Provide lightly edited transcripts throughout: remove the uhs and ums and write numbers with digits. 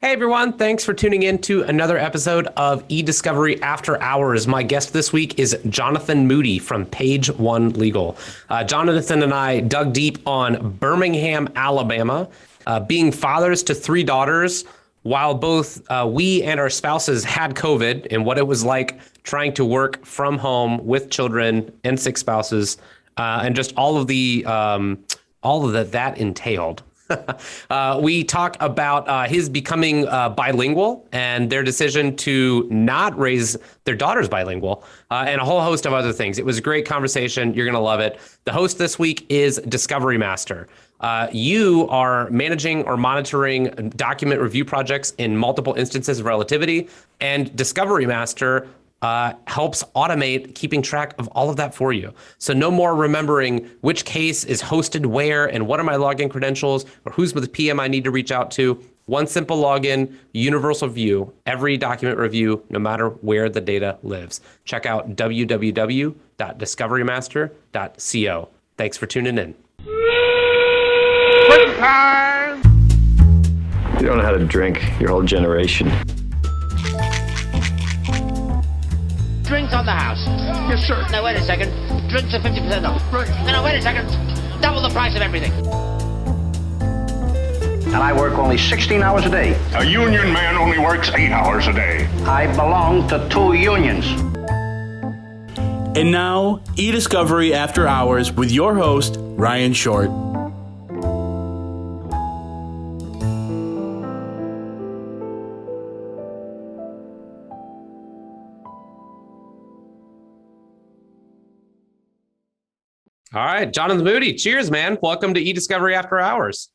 Hey everyone, thanks for tuning in to another episode of eDiscovery After Hours. My guest this week is Jonathan Moody from Page One Legal. Jonathan and I dug deep on Birmingham, Alabama, being fathers to three daughters, while both we and our spouses had COVID, and what it was like trying to work from home with children and sick spouses, and just all of that entailed. We talk about his becoming bilingual and their decision to not raise their daughters bilingual, and a whole host of other things. It was a great conversation. You're going to love it. The host this week is Discovery Master. You are managing or monitoring document review projects in multiple instances of relativity, and Discovery Master helps automate keeping track of all of that for you. So no more remembering which case is hosted where and what are my login credentials or who's the PM I need to reach out to. One simple login, universal view, every document review, no matter where the data lives. Check out www.discoverymaster.co. Thanks for tuning in. Quick time! You don't know how to drink, your whole generation. Drinks on the house. Yes, sir. No, wait a second. Drinks are 50% off. Right. No, wait a second. Double the price of everything. And I work only 16 hours a day. A union man only works 8 hours a day. I belong to 2 unions. And now, eDiscovery After Hours with your host, Ryan Short. All right, Jonathan Moody, cheers, man. Welcome to eDiscovery After Hours.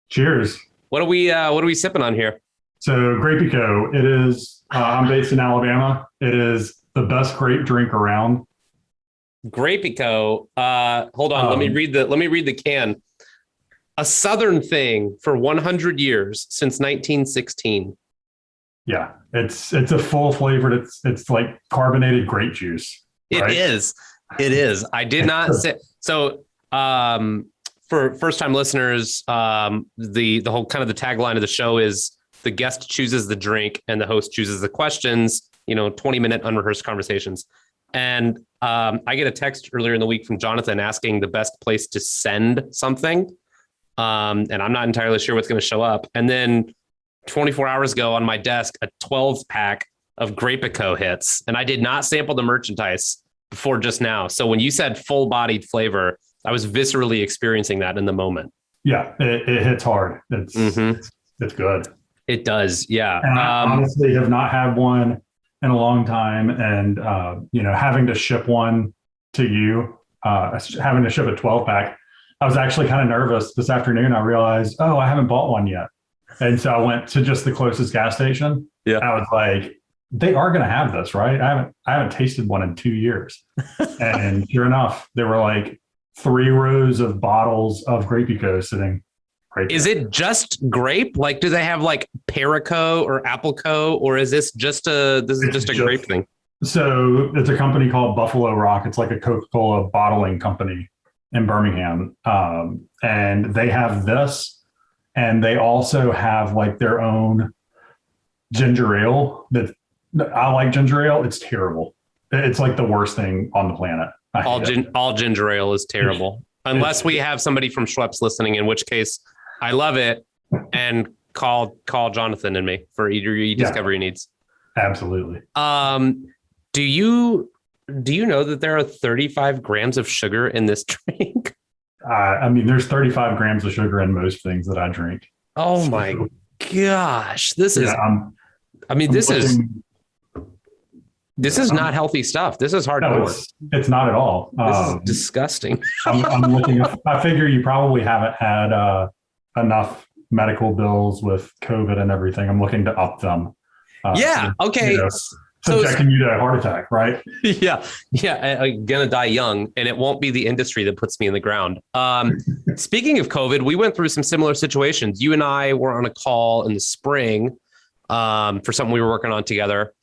Cheers. What are we sipping on here? So Grape Eco, it is, I'm based in Alabama. It is the best grape drink around. Grape Eco. Hold on, let me read the can. A Southern thing for 100 years since 1916. Yeah, it's a full flavored, it's like carbonated grape juice. Right? It is. I did not say so. For first time listeners, the whole kind of the tagline of the show is the guest chooses the drink and the host chooses the questions. 20-minute unrehearsed conversations. And I get a text earlier in the week from Jonathan asking the best place to send something, and I'm not entirely sure what's going to show up. And then 24 hours ago on my desk, a 12-pack of Grape Eco hits, and I did not sample the merchandise before just now. So when you said full-bodied flavor, I was viscerally experiencing that in the moment. Yeah, it hits hard. It's good. It does, yeah. And I honestly have not had one in a long time, and having to ship one to you, having to ship a 12-pack, I was actually kind of nervous this afternoon. I realized, I haven't bought one yet, and so I went to just the closest gas station. Yeah, I was like, they are going to have this, right? I haven't tasted one in 2 years. And sure enough, there were like 3 rows of bottles of Grape Eco sitting right there. Is it just grape? Like, do they have like Perico or Appleco, or is this just a grape thing? So it's a company called Buffalo Rock. It's like a Coca-Cola bottling company in Birmingham. And they have this, and they also have like their own ginger ale that I like ginger ale. It's terrible. It's like the worst thing on the planet. All ginger ale is terrible. Unless we have somebody from Schweppes listening, in which case I love it, and call Jonathan and me for your eDiscovery needs. Absolutely. Do you know that there are 35 grams of sugar in this drink? There's 35 grams of sugar in most things that I drink. Oh my gosh. This is not healthy stuff. This is hardcore. No, it's not at all. This is disgusting. I'm looking. I figure you probably haven't had enough medical bills with COVID and everything. I'm looking to up them. Okay. Subjecting you to a heart attack, right? Yeah. I'm gonna die young, and it won't be the industry that puts me in the ground. Speaking of COVID, we went through some similar situations. You and I were on a call in the spring for something we were working on together.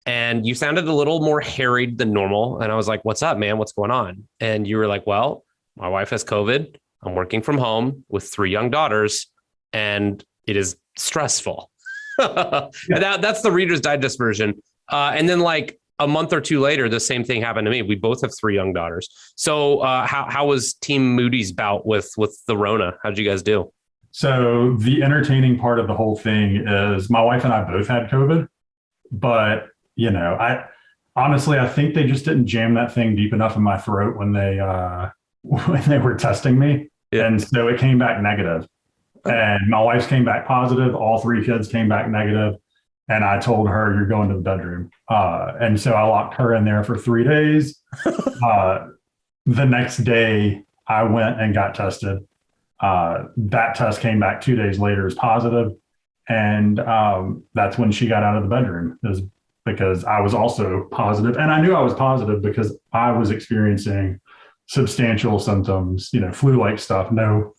And you sounded a little more harried than normal. And I was like, what's up, man? What's going on? And you were like, well, my wife has COVID. I'm working from home with 3 young daughters, and it is stressful. That's the Reader's Digest version. And then like a month or two later, the same thing happened to me. We both have 3 young daughters. So how was Team Moody's bout with the Rona? How'd you guys do? So the entertaining part of the whole thing is my wife and I both had COVID, but I honestly, I think they just didn't jam that thing deep enough in my throat when they were testing me. Yeah. And so it came back negative. And my wife's came back positive. All 3 kids came back negative. And I told her, you're going to the bedroom. And so I locked her in there for 3 days. The next day, I went and got tested. That test came back 2 days later as positive. And that's when she got out of the bedroom, is because I was also positive. And I knew I was positive because I was experiencing substantial symptoms, flu-like stuff, no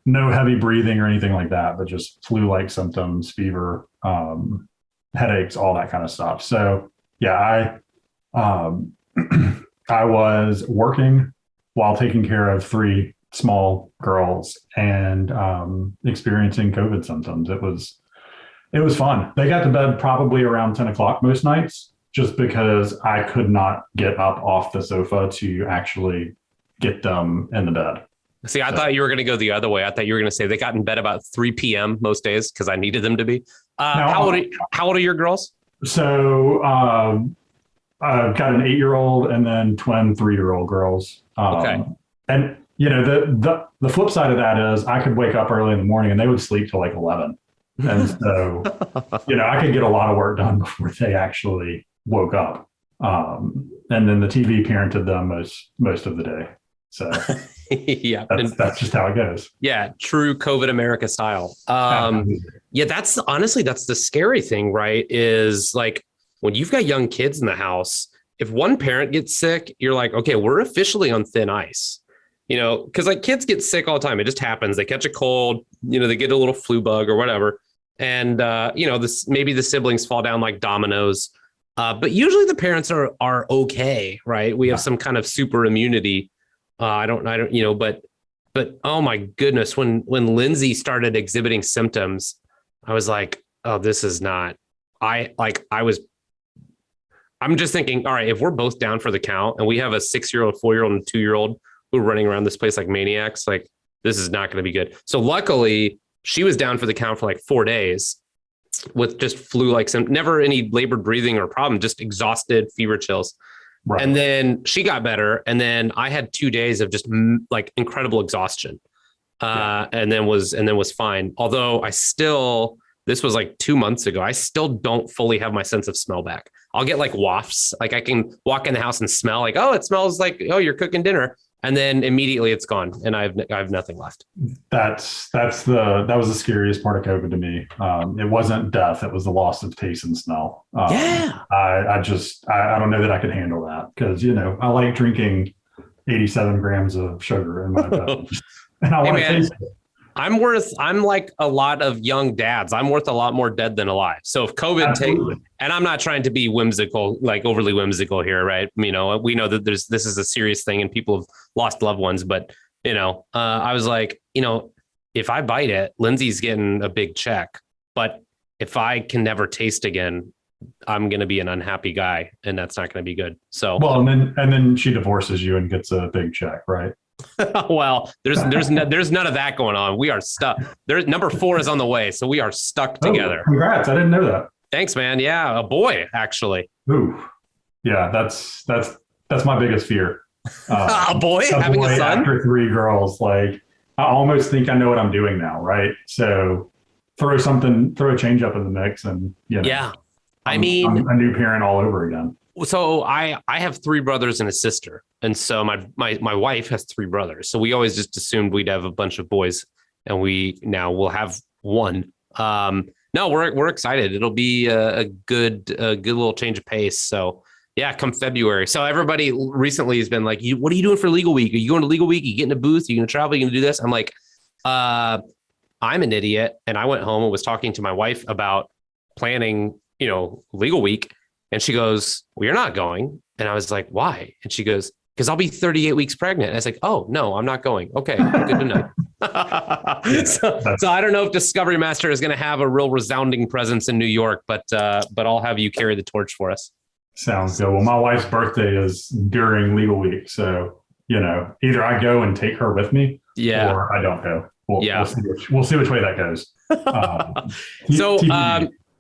heavy breathing or anything like that, but just flu-like symptoms, fever, headaches, all that kind of stuff. So yeah, I was working while taking care of 3 small girls and experiencing COVID symptoms. It was fun. They got to bed probably around 10 o'clock most nights, just because I could not get up off the sofa to actually get them in the bed. See, I thought you were going to go the other way. I thought you were going to say they got in bed about 3 p.m. most days because I needed them to be. How old are your girls? So I've got an 8-year-old and then twin 3-year-old girls. Okay. And the flip side of that is I could wake up early in the morning and they would sleep till like 11. And so, I could get a lot of work done before they actually woke up. And then the TV parented them most of the day. So yeah, that's just how it goes. Yeah. True COVID America style. Yeah, that's the scary thing, right? Is like when you've got young kids in the house, if one parent gets sick, you're like, okay, we're officially on thin ice. Because like kids get sick all the time. It just happens. They catch a cold, they get a little flu bug or whatever. And, maybe the siblings fall down like dominoes. But usually the parents are okay, right? We have some kind of super immunity. I don't, but oh my goodness, when Lindsay started exhibiting symptoms, I was like, oh, this is not, I'm just thinking, all right, if we're both down for the count and we have a 6-year-old, 4-year-old and 2-year-old who are running around this place like maniacs, like this is not going to be good. So luckily she was down for the count for like 4 days with just flu-like symptoms, never any labored breathing or problem, just exhausted, fever chills. Right. And then she got better. And then I had 2 days of just like incredible exhaustion. And then was fine. Although this was like 2 months ago, I still don't fully have my sense of smell back. I'll get like wafts. Like I can walk in the house and smell like, oh, it smells like, oh, you're cooking dinner. And then immediately it's gone and I have nothing left. That was the scariest part of COVID to me. It wasn't death. It was the loss of taste and smell. Yeah. I don't know that I could handle that because, I like drinking 87 grams of sugar in my beverage and I want to taste it. I'm like a lot of young dads. I'm worth a lot more dead than alive. So if COVID and I'm not trying to be whimsical, like overly whimsical here, right? We know that this is a serious thing and people have lost loved ones, but I was like, if I bite it, Lindsay's getting a big check, but if I can never taste again, I'm going to be an unhappy guy and that's not going to be good. So, well, and then she divorces you and gets a big check, right? Well, there's none of that going on. We are stuck. Number 4 is on the way, so we are stuck together. Congrats! I didn't know that. Thanks, man. Yeah, a boy actually. Ooh, yeah. That's my biggest fear. A boy having a son after 3 girls. Like I almost think I know what I'm doing now, right? So throw a change up in the mix, and yeah. I'm a new parent all over again. So I have 3 brothers and a sister. And so my wife has 3 brothers. So we always just assumed we'd have a bunch of boys and we'll have one. No, we're excited. It'll be a good little change of pace. So yeah, come February. So everybody recently has been like, what are you doing for Legal Week? Are you going to Legal Week? Are you getting a booth? Are you going to travel? Are you going to do this? I'm like, I'm an idiot. And I went home and was talking to my wife about planning, Legal Week. And she goes, well, you're not going. And I was like, why? And she goes, because I'll be 38 weeks pregnant. And it's like, oh, no, I'm not going. Okay, good to know. So I don't know if Discovery Master is going to have a real resounding presence in New York, but I'll have you carry the torch for us. Sounds good. Well, my wife's birthday is during legal week. So, either I go and take her with me or I don't go. We'll see which way that goes.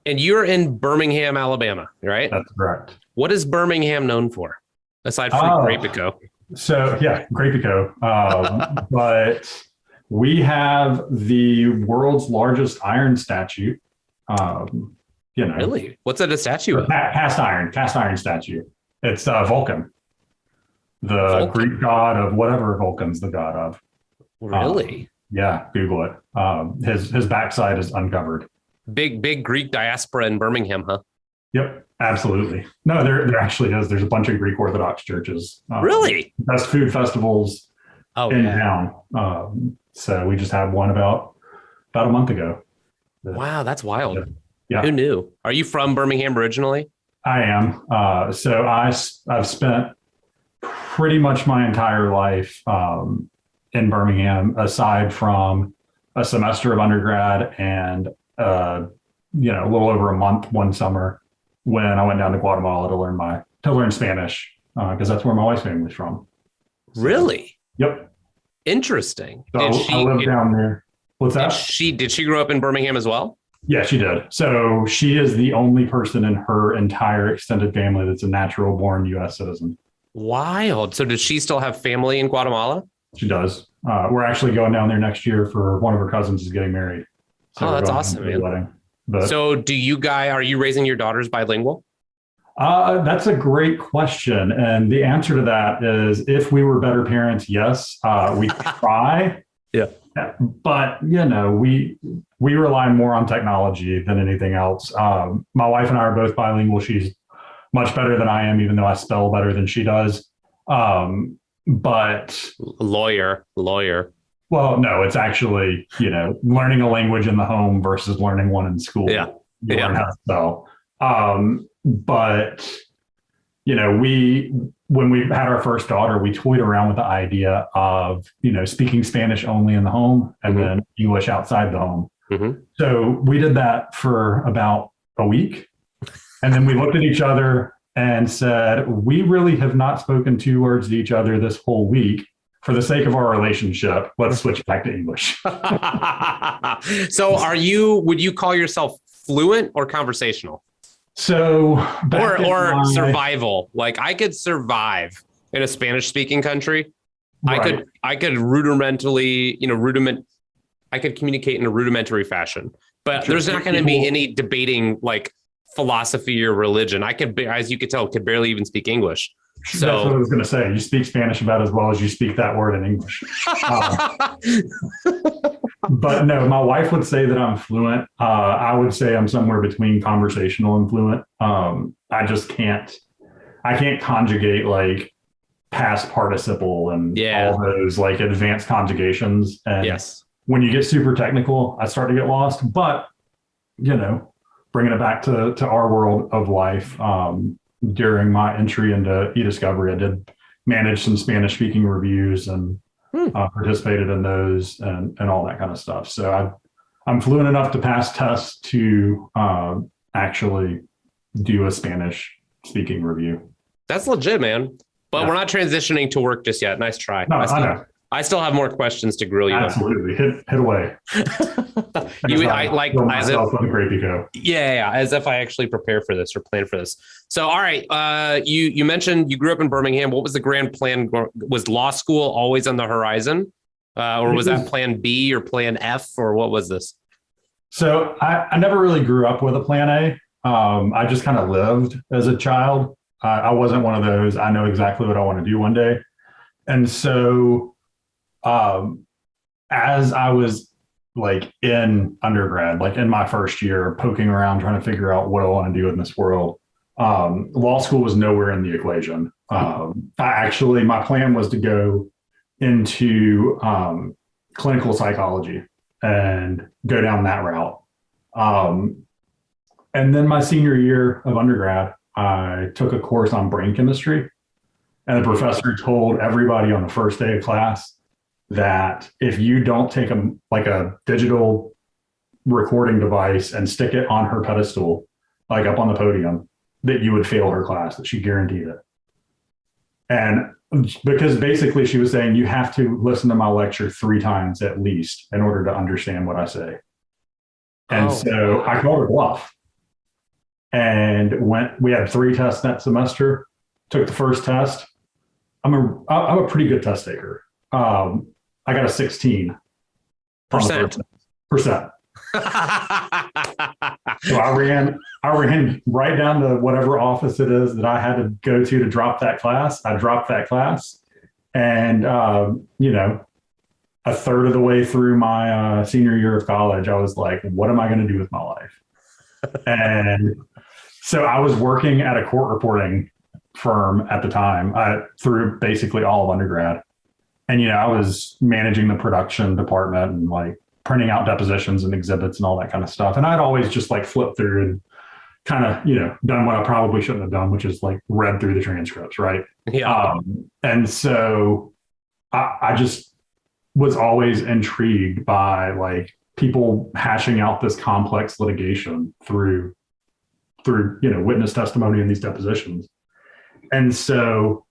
And you're in Birmingham, Alabama, right? That's correct. What is Birmingham known for, aside from Grape Eco? So, Grape Eco. But we have the world's largest iron statue. Really? What's that a statue of? Cast iron statue. It's Vulcan, the Greek god of whatever Vulcan's the god of. Really? Google it. His backside is uncovered. Big Greek diaspora in Birmingham, huh? Yep, absolutely. No, there actually is. There's a bunch of Greek Orthodox churches. Really? Best food festivals in town. So we just had one about a month ago. Wow, that's wild. Yeah. Who knew? Are you from Birmingham originally? I am. So I've spent pretty much my entire life in Birmingham, aside from a semester of undergrad and a little over a month one summer when I went down to Guatemala to learn Spanish because that's where my wife's family's from. So, really? Yep. Interesting. So I lived down there. What's that? Did she grow up in Birmingham as well? Yeah, she did. So she is the only person in her entire extended family that's a natural born U.S. citizen. Wild. So does she still have family in Guatemala? She does. We're actually going down there next year for one of her cousins is getting married. So that's awesome, man. Wedding. But, so are you raising your daughters bilingual? That's a great question. And the answer to that is if we were better parents, yes, we try. Yeah. But, we rely more on technology than anything else. My wife and I are both bilingual. She's much better than I am, even though I spell better than she does. But lawyer. Well, no, it's actually, learning a language in the home versus learning one in school. Yeah. You learn how to spell. But, when we had our first daughter, we toyed around with the idea of, speaking Spanish only in the home and then English outside the home. Mm-hmm. So we did that for about a week. And then we looked at each other and said, we really have not spoken 2 words to each other this whole week. For the sake of our relationship, let's switch back to English. So would you call yourself fluent or conversational? So survival. Like I could survive in a Spanish speaking country. Right. I could rudimentarily, I could communicate in a rudimentary fashion, but there's not going to be any debating like philosophy or religion. I could, as you could tell, could barely even speak English. So that's what I was going to say. You speak Spanish about as well as you speak that word in English. But no, my wife would say that I'm fluent. I would say I'm somewhere between conversational and fluent. I just can't conjugate like past participle and all those like advanced conjugations. And when you get super technical, I start to get lost. But, bringing it back to our world of life, during my entry into eDiscovery, I did manage some Spanish speaking reviews and participated in those and all that kind of stuff. So I'm fluent enough to pass tests to actually do a Spanish speaking review. That's legit, man. But we're not transitioning to work just yet. Nice try. No, I know. I still have more questions to grill you. Absolutely. Hit away. Grape Eco. Yeah. As if I actually prepare for this or plan for this. So, all right. You mentioned you grew up in Birmingham. What was the grand plan? Was law school always on the horizon? Or was that plan B or plan F or what was this? So I never really grew up with a plan A. I just kind of lived as a child. I wasn't one of those, I know exactly what I want to do one day. And so as I was like in undergrad, like in my first year, poking around, trying to figure out what I want to do in this world, law school was nowhere in the equation. My plan was to go into clinical psychology and go down that route. And then my senior year of undergrad, I took a course on brain chemistry. And the professor told everybody on the first day of class that if you don't take a digital recording device and stick it on her pedestal, like up on the podium, that you would fail her class, that she guaranteed it. And because basically she was saying you have to listen to my lecture 3 times at least in order to understand what I say. And so I called her bluff. And we had 3 tests that semester, took the first test. I'm a pretty good test taker. I got a 16%. So I ran right down to whatever office it is that I had to go to drop that class. I dropped that class, and a third of the way through my senior year of college, I was like, what am I going to do with my life? And so I was working at a court reporting firm at the time, through basically all of undergrad. And, I was managing the production department and like printing out depositions and exhibits and all that kind of stuff. And I'd always just like flipped through and kind of, done what I probably shouldn't have done, which is like read through the transcripts. Right. Yeah. And so I just was always intrigued by like people hashing out this complex litigation through witness testimony in these depositions. And so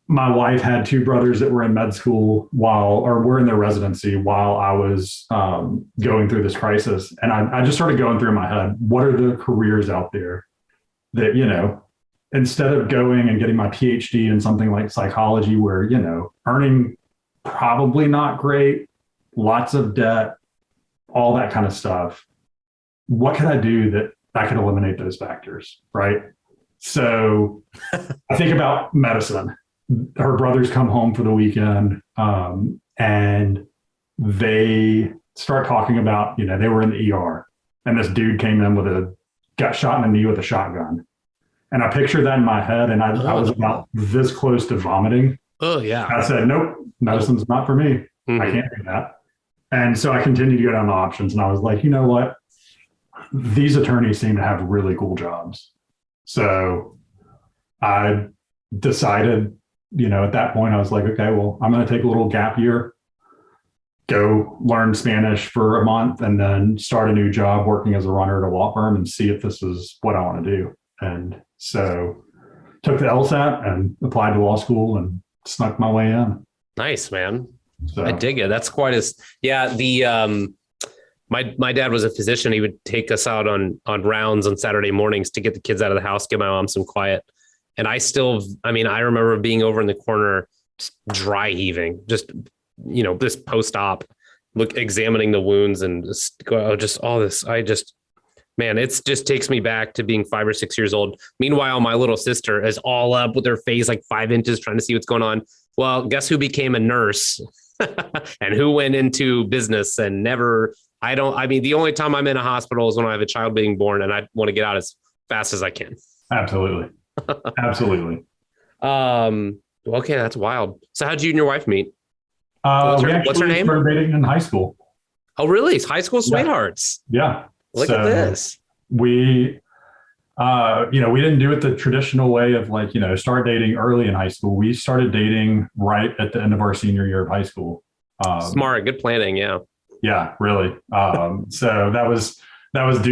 my wife had 2 brothers that were in med school were in their residency while I was going through this crisis. And I just started going through in my head, what are the careers out there that, instead of going and getting my PhD in something like psychology where, earning probably not great, lots of debt, all that kind of stuff, what could I do that I could eliminate those factors, right? So I think about medicine. Her brothers come home for the weekend, and they start talking about, they were in the ER and this dude came in got shot in the knee with a shotgun. And I pictured that in my head, and I was about this close to vomiting. Oh yeah. I said, nope, medicine's not for me. Mm-hmm. I can't do that. And so I continued to go down the options, and I was like, you know what? These attorneys seem to have really cool jobs. So I decided, at that point I was like, okay, well, I'm going to take a little gap year, go learn Spanish for a month, and then start a new job working as a runner at a law firm and see if this is what I want to do. And so took the LSAT and applied to law school and snuck my way in. Nice, man. So, I dig it. That's quite my dad was a physician. He would take us out on rounds on Saturday mornings to get the kids out of the house, give my mom some quiet. And I remember being over in the corner, just dry heaving, just, this post-op, examining the wounds and just all this. Man, it just takes me back to being 5 or 6 years old. Meanwhile, my little sister is all up with her face like 5 inches trying to see what's going on. Well, guess who became a nurse and who went into business and never, the only time I'm in a hospital is when I have a child being born and I want to get out as fast as I can. Absolutely. Absolutely. Okay, that's wild. So how'd you and your wife meet? What's her name? We started dating in high school. Oh, really? High school sweethearts. Yeah. Look at this. We, we didn't do it the traditional way of like, start dating early in high school. We started dating right at the end of our senior year of high school. Smart, good planning. Yeah. Yeah, really. So that was not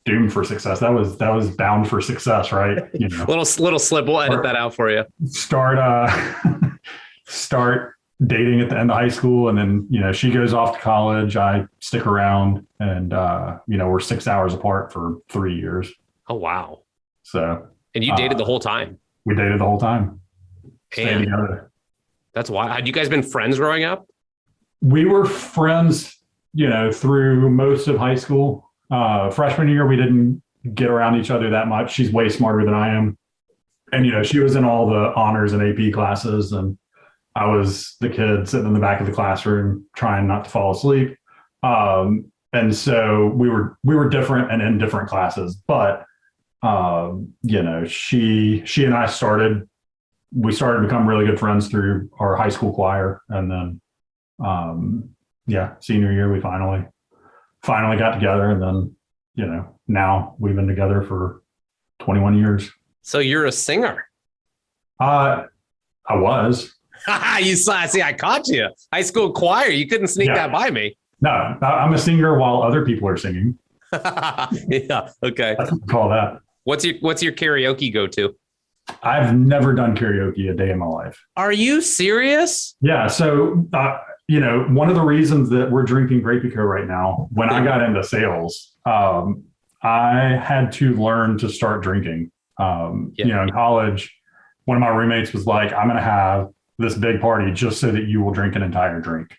doomed for success. That was bound for success, right? Little slip. We'll edit that out for you. Start dating at the end of high school, and then she goes off to college. I stick around, and we're 6 hours apart for 3 years. Oh wow! So and you dated the whole time? We dated the whole time. Stayed together. That's why. Had you guys been friends growing up? We were friends, through most of high school. Freshman year, we didn't get around each other that much. She's way smarter than I am. And, she was in all the honors and AP classes, and I was the kid sitting in the back of the classroom trying not to fall asleep. And so we were different and in different classes, but, she and I started to become really good friends through our high school choir. And then, senior year, we finally got together, and then, now we've been together for 21 years. So you're a singer. I was. You saw, see, I caught you. High school choir. You couldn't sneak that by me. No, I'm a singer while other people are singing. Yeah. Okay. That's what we call that. What's your karaoke go to? I've never done karaoke a day in my life. Are you serious? Yeah. So, one of the reasons that we're drinking Grape Eco right now, when I got into sales, I had to learn to start drinking. In college, one of my roommates was like, I'm going to have this big party just so that you will drink an entire drink.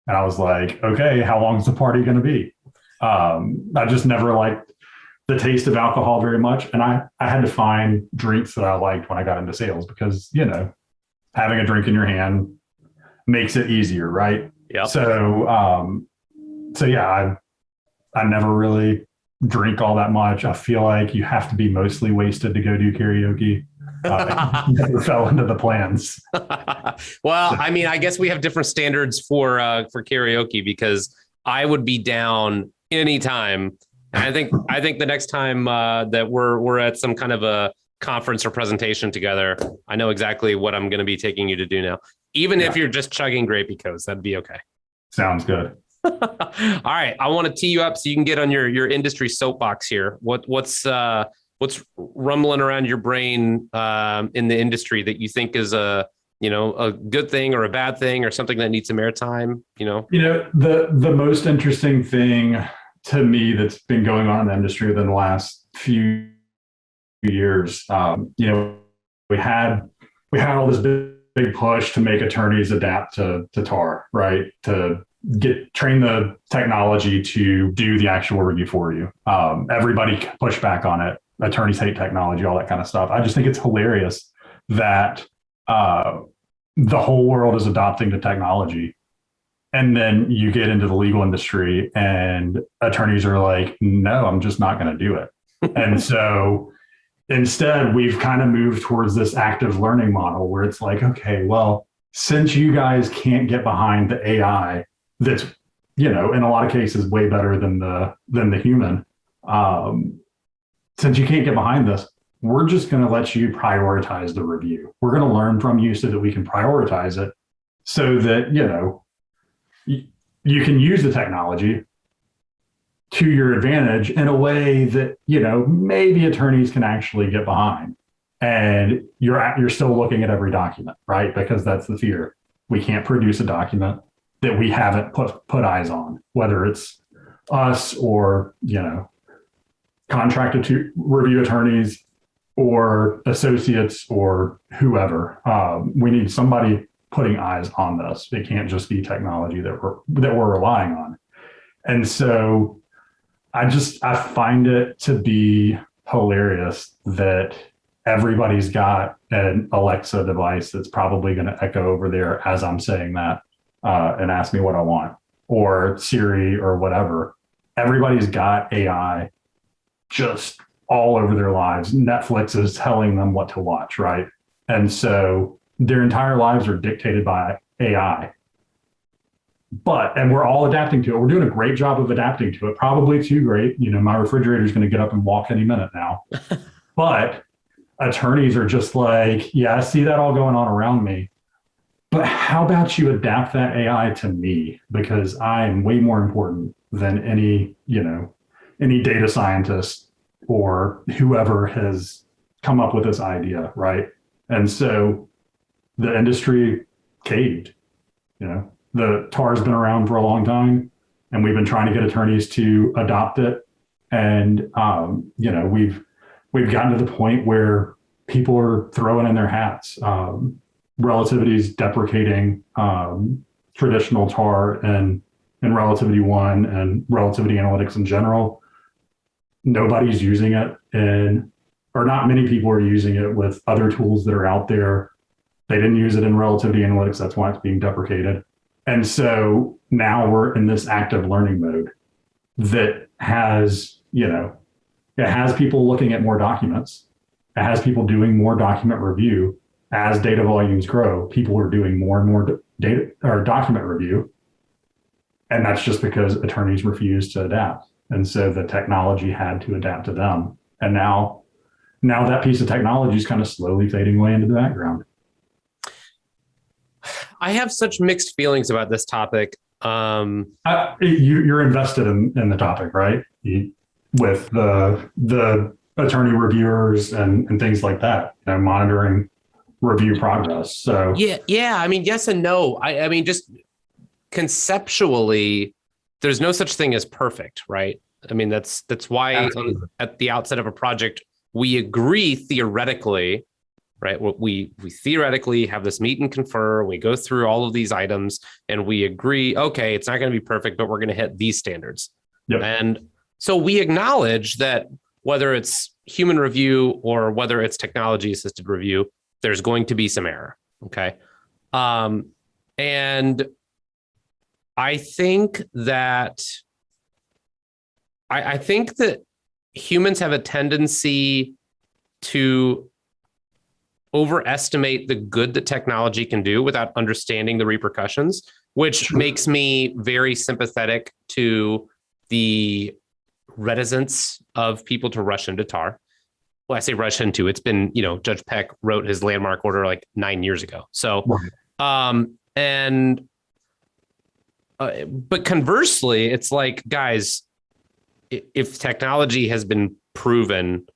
And I was like, okay, how long is the party going to be? I just never liked the taste of alcohol very much. And I had to find drinks that I liked when I got into sales because, having a drink in your hand makes it easier, right? Yeah. So I never really drink all that much. I feel like you have to be mostly wasted to go do karaoke. Never fell into the plans. Well, I mean, I guess we have different standards for karaoke because I would be down anytime. And I think the next time that we're at some kind of a conference or presentation together, I know exactly what I'm going to be taking you to do now. Even if you're just chugging Grape Ecos, that'd be okay. Sounds good. All right, I want to tee you up so you can get on your industry soapbox here. What's rumbling around your brain in the industry that you think is a good thing or a bad thing or something that needs some airtime? The most interesting thing to me that's been going on in the industry within the last few years, we had all this big push to make attorneys adapt to TAR, right? To train the technology to do the actual review for you. Everybody pushed back on it. Attorneys hate technology, all that kind of stuff. I just think it's hilarious that the whole world is adopting the technology. And then you get into the legal industry and attorneys are like, no, I'm just not going to do it. And so instead, we've kind of moved towards this active learning model where it's like, okay, well, since you guys can't get behind the AI that's, in a lot of cases way better than the human, since you can't get behind this, we're just going to let you prioritize the review. We're going to learn from you so that we can prioritize it so that, you can use the technology to your advantage in a way that, maybe attorneys can actually get behind. And you're still looking at every document, right? Because that's the fear. We can't produce a document that we haven't put eyes on, whether it's us or, contracted to review attorneys or associates or whoever. We need somebody putting eyes on this. It can't just be technology that we're relying on. And so I find it to be hilarious that everybody's got an Alexa device that's probably going to echo over there as I'm saying that and ask me what I want, or Siri or whatever. Everybody's got AI just all over their lives. Netflix is telling them what to watch, right? And so their entire lives are dictated by AI. And we're all adapting to it. We're doing a great job of adapting to it, probably too great. My refrigerator is going to get up and walk any minute now. But attorneys are just like, yeah, I see that all going on around me. But how about you adapt that AI to me? Because I am way more important than any data scientist or whoever has come up with this idea, right? And so the industry caved. The TAR's been around for a long time, and we've been trying to get attorneys to adopt it. And we've gotten to the point where people are throwing in their hats. Relativity is deprecating traditional TAR and Relativity One and relativity analytics in general. Nobody's using it, or not many people are using it with other tools that are out there. They didn't use it in relativity analytics. That's why it's being deprecated. And so now we're in this active learning mode that has, it has people looking at more documents. It has people doing more document review. As data volumes grow, people are doing more and more data or document review. And that's just because attorneys refuse to adapt. And so the technology had to adapt to them. And now now that piece of technology is kind of slowly fading away into the background. I have such mixed feelings about this topic. You're invested in the topic, right? With the attorney reviewers and things like that, monitoring review progress. So yeah. I mean, yes and no. I mean, just conceptually, there's no such thing as perfect, right? I mean, that's why at the outset of a project, we agree theoretically, right? We theoretically have this meet and confer. We go through all of these items and we agree, okay, it's not going to be perfect, but we're going to hit these standards. Yep. And so we acknowledge that whether it's human review or whether it's technology assisted review, there's going to be some error. Okay. And I think that I think that humans have a tendency to overestimate the good that technology can do without understanding the repercussions, which makes me very sympathetic to the reticence of people to rush into tar. Well, I say rush into, it's been, Judge Peck wrote his landmark order like 9 years ago. So, but conversely, it's like, guys, if technology has been proven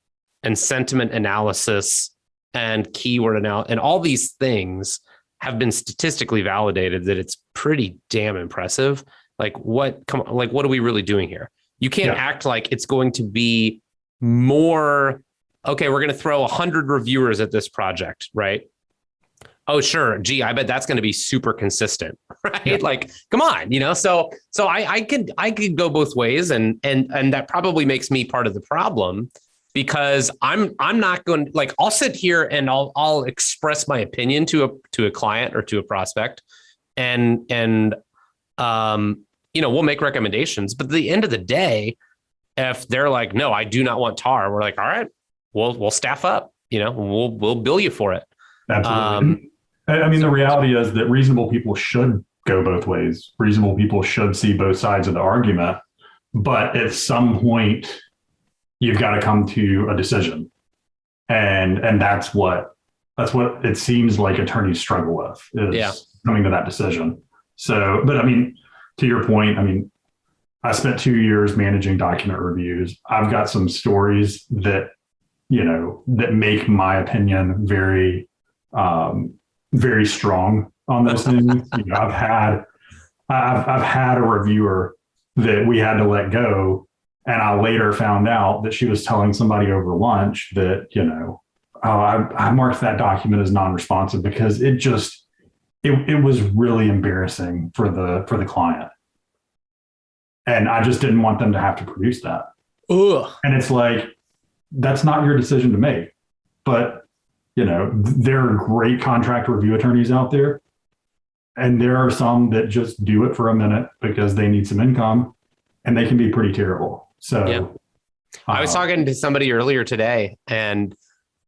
and sentiment analysis and keyword analysis and all these things have been statistically validated that it's pretty damn impressive. What are we really doing here? You can't act like it's going to be more, okay, we're going to throw 100 reviewers at this project, right? Oh, sure. Gee, I bet that's going to be super consistent, right? Yeah. Like, come on, so I could go both ways and that probably makes me part of the problem because I'm not going to I'll sit here and I'll express my opinion to a client or to a prospect and we'll make recommendations, but at the end of the day, if they're like, no, I do not want tar, we're like, all right, we'll staff up, we'll bill you for it. Absolutely. I mean, the reality is that reasonable people should go both ways. Reasonable people should see both sides of the argument, but at some point you've got to come to a decision. And that's what it seems like attorneys struggle with is coming to that decision. So, but I mean, to your point, I spent 2 years managing document reviews. I've got some stories that, that make my opinion very, very strong on those things. I've had a reviewer that we had to let go, and I later found out that she was telling somebody over lunch that, I marked that document as non-responsive because it was really embarrassing for the client. And I just didn't want them to have to produce that. Ugh. And it's like, that's not your decision to make. But, there are great contract review attorneys out there. And there are some that just do it for a minute because they need some income, and they can be pretty terrible. So I was talking to somebody earlier today, and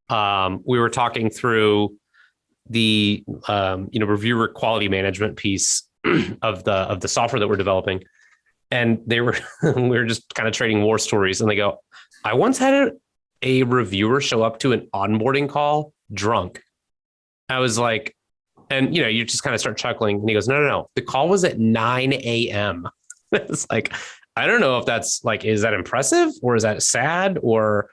we were talking through the reviewer quality management piece of the software that we're developing. And we were just kind of trading war stories, and they go, I once had a reviewer show up to an onboarding call drunk. I was like, and you just kind of start chuckling, and he goes, no. The call was at 9 a.m. It's like, I don't know if that's is that impressive or is that sad or,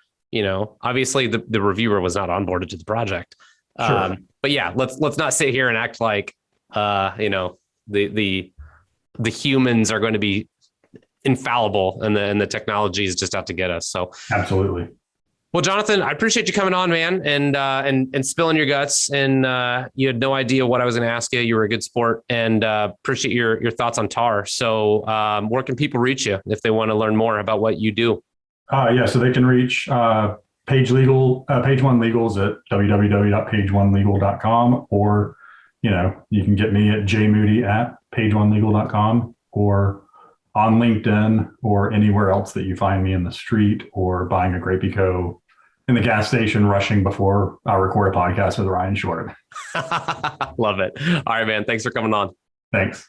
obviously the reviewer was not onboarded to the project. Sure. But yeah, let's not sit here and act like, the humans are going to be infallible and the technology is just out to get us. So absolutely. Well, Jonathan, I appreciate you coming on, man, and spilling your guts. And you had no idea what I was going to ask you. You were a good sport, and appreciate your thoughts on tar. So where can people reach you if they want to learn more about what you do? So they can reach Page One Legals at www.pageonelegal.com, or you can get me at jmoody@pageonelegal.com, or on LinkedIn, or anywhere else that you find me in the street, or buying a Grape Eco in the gas station, rushing before I record a podcast with Ryan Short. Love it. All right, man. Thanks for coming on. Thanks.